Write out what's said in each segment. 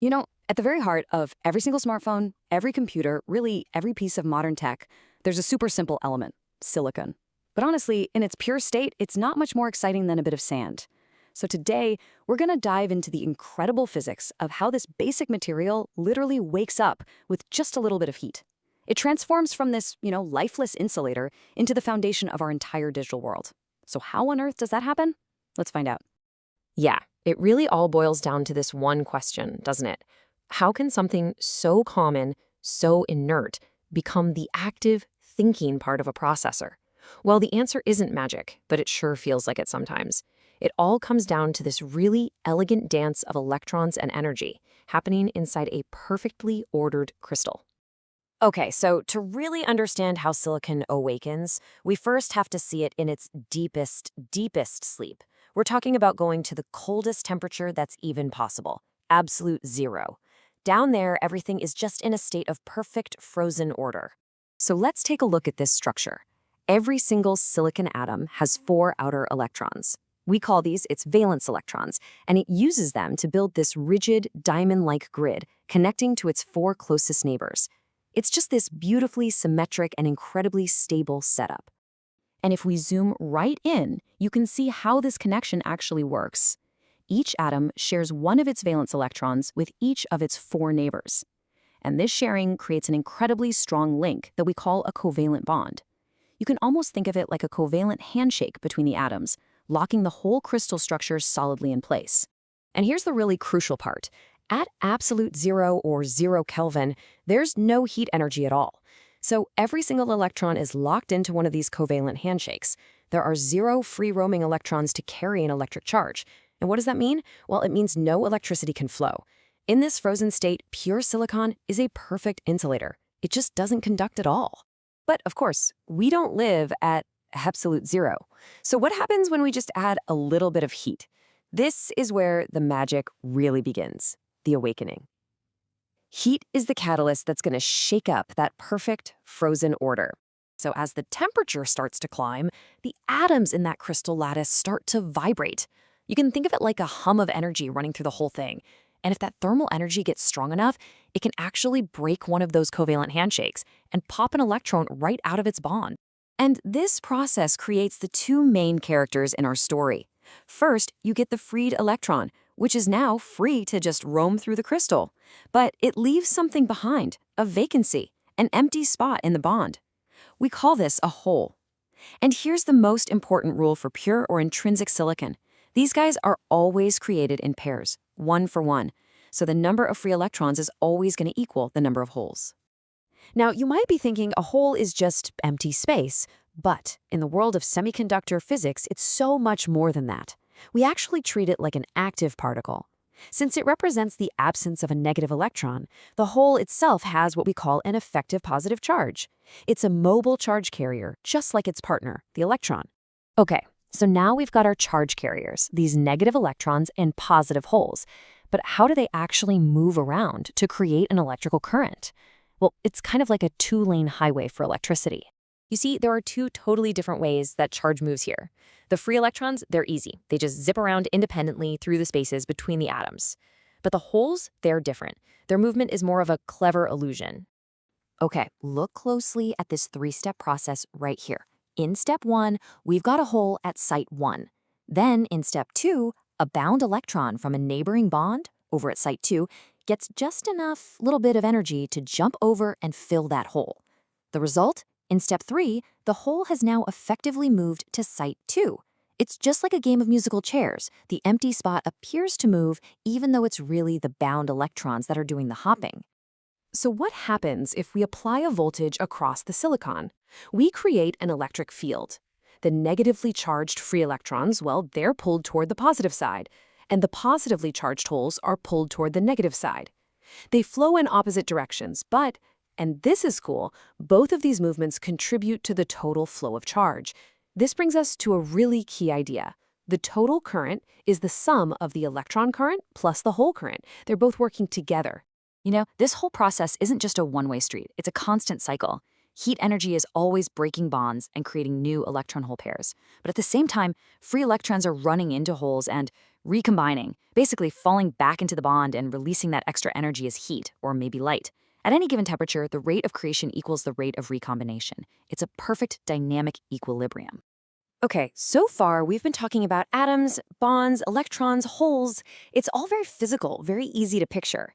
At the very heart of every single smartphone, every computer, really every piece of modern tech, there's a super simple element, silicon. But honestly, in its pure state, it's not much more exciting than a bit of sand. So today, we're going to dive into the incredible physics of how this basic material literally wakes up with just a little bit of heat. It transforms from this, lifeless insulator into the foundation of our entire digital world. So how on earth does that happen? Let's find out. Yeah, it really all boils down to this one question, doesn't it? How can something so common, so inert, become the active, thinking part of a processor? Well, the answer isn't magic, but it sure feels like it sometimes. It all comes down to this really elegant dance of electrons and energy happening inside a perfectly ordered crystal. Okay, so to really understand how silicon awakens, we first have to see it in its deepest sleep. We're talking about going to the coldest temperature that's even possible, absolute zero. Down there, everything is just in a state of perfect frozen order. So let's take a look at this structure. Every single silicon atom has 4 outer electrons. We call these its valence electrons, and it uses them to build this rigid, diamond-like grid connecting to its 4 closest neighbors. It's just this beautifully symmetric and incredibly stable setup. And if we zoom right in, you can see how this connection actually works. Each atom shares one of its valence electrons with each of its 4 neighbors. And this sharing creates an incredibly strong link that we call a covalent bond. You can almost think of it like a covalent handshake between the atoms, locking the whole crystal structure solidly in place. And here's the really crucial part. At absolute zero or 0 Kelvin, there's no heat energy at all. So every single electron is locked into one of these covalent handshakes. There are 0 free-roaming electrons to carry an electric charge. And what does that mean? Well, it means no electricity can flow. In this frozen state, pure silicon is a perfect insulator. It just doesn't conduct at all. But of course, we don't live at absolute zero. So what happens when we just add a little bit of heat? This is where the magic really begins, the awakening. Heat is the catalyst that's going to shake up that perfect frozen order. So as the temperature starts to climb, the atoms in that crystal lattice start to vibrate. You can think of it like a hum of energy running through the whole thing. And if that thermal energy gets strong enough, it can actually break one of those covalent handshakes and pop an electron right out of its bond. And this process creates the 2 main characters in our story. First, you get the freed electron, which is now free to just roam through the crystal. But it leaves something behind, a vacancy, an empty spot in the bond. We call this a hole. And here's the most important rule for pure or intrinsic silicon. These guys are always created in pairs, 1 for 1. So the number of free electrons is always going to equal the number of holes. Now, you might be thinking a hole is just empty space, but in the world of semiconductor physics, it's so much more than that. We actually treat it like an active particle. Since it represents the absence of a negative electron, the hole itself has what we call an effective positive charge. It's a mobile charge carrier, just like its partner, the electron. Okay, so now we've got our charge carriers, these negative electrons and positive holes. But how do they actually move around to create an electrical current? Well, it's kind of like a 2-lane highway for electricity. You see, there are 2 totally different ways that charge moves here. The free electrons, they're easy. They just zip around independently through the spaces between the atoms. But the holes, they're different. Their movement is more of a clever illusion. Okay, look closely at this 3-step process right here. In step 1, we've got a hole at site 1. Then in step 2, a bound electron from a neighboring bond over at site 2 gets just enough little bit of energy to jump over and fill that hole. The result? In step 3, the hole has now effectively moved to site 2. It's just like a game of musical chairs. The empty spot appears to move even though it's really the bound electrons that are doing the hopping. So what happens if we apply a voltage across the silicon? We create an electric field. The negatively charged free electrons, well, they're pulled toward the positive side, and the positively charged holes are pulled toward the negative side. They flow in opposite directions, but, and this is cool, both of these movements contribute to the total flow of charge. This brings us to a really key idea. The total current is the sum of the electron current plus the hole current. They're both working together. This whole process isn't just a one-way street. It's a constant cycle. Heat energy is always breaking bonds and creating new electron-hole pairs. But at the same time, free electrons are running into holes and recombining, basically falling back into the bond and releasing that extra energy as heat, or maybe light. At any given temperature, the rate of creation equals the rate of recombination. It's a perfect dynamic equilibrium. Okay, so far we've been talking about atoms, bonds, electrons, holes. It's all very physical, very easy to picture.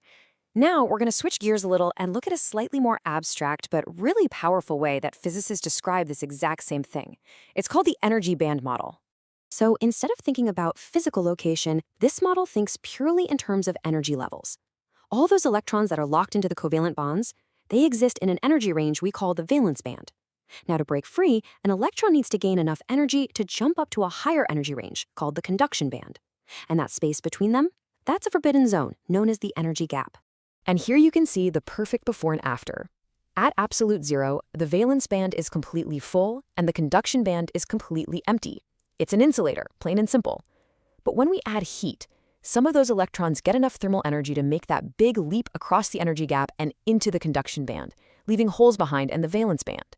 Now we're going to switch gears a little and look at a slightly more abstract but really powerful way that physicists describe this exact same thing. It's called the energy band model. So instead of thinking about physical location, this model thinks purely in terms of energy levels. All those electrons that are locked into the covalent bonds, they exist in an energy range we call the valence band. Now, to break free, an electron needs to gain enough energy to jump up to a higher energy range called the conduction band. And that space between them, that's a forbidden zone known as the energy gap. And here you can see the perfect before and after. At absolute zero, the valence band is completely full and the conduction band is completely empty. It's an insulator, plain and simple. But when we add heat, some of those electrons get enough thermal energy to make that big leap across the energy gap and into the conduction band, leaving holes behind in the valence band.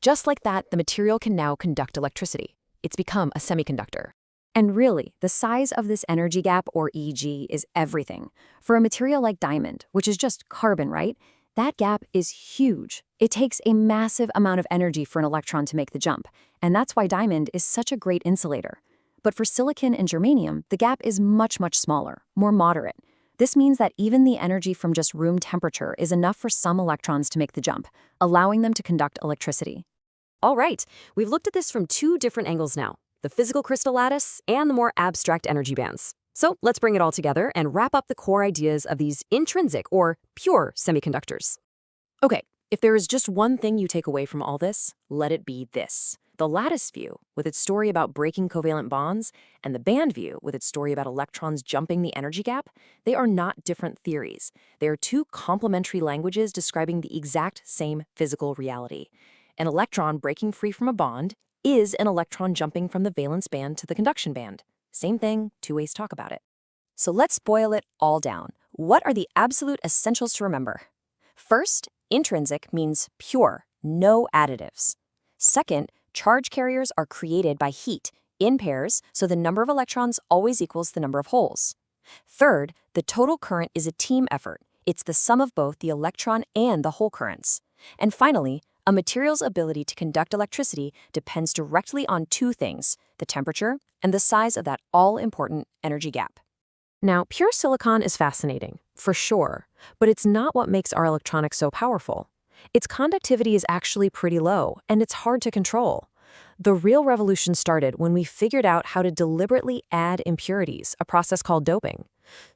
Just like that, the material can now conduct electricity. It's become a semiconductor. And really, the size of this energy gap, or EG, is everything. For a material like diamond, which is just carbon, right? That gap is huge. It takes a massive amount of energy for an electron to make the jump, and that's why diamond is such a great insulator. But for silicon and germanium, the gap is much, much smaller, more moderate. This means that even the energy from just room temperature is enough for some electrons to make the jump, allowing them to conduct electricity. All right, we've looked at this from two different angles now, the physical crystal lattice and the more abstract energy bands. So let's bring it all together and wrap up the core ideas of these intrinsic or pure semiconductors. Okay, if there is just one thing you take away from all this, let it be this. The lattice view, with its story about breaking covalent bonds, and the band view, with its story about electrons jumping the energy gap, they are not different theories. They are two complementary languages describing the exact same physical reality. An electron breaking free from a bond is an electron jumping from the valence band to the conduction band. Same thing, two ways to talk about it. So let's boil it all down. What are the absolute essentials to remember? First, intrinsic means pure, no additives. Second, charge carriers are created by heat, in pairs, so the number of electrons always equals the number of holes. Third, the total current is a team effort. It's the sum of both the electron and the hole currents. And finally, a material's ability to conduct electricity depends directly on two things, the temperature and the size of that all-important energy gap. Now, pure silicon is fascinating, for sure, but it's not what makes our electronics so powerful. Its conductivity is actually pretty low, and it's hard to control. The real revolution started when we figured out how to deliberately add impurities, a process called doping.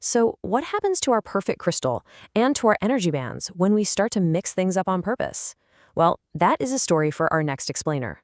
So what happens to our perfect crystal and to our energy bands when we start to mix things up on purpose? Well, that is a story for our next explainer.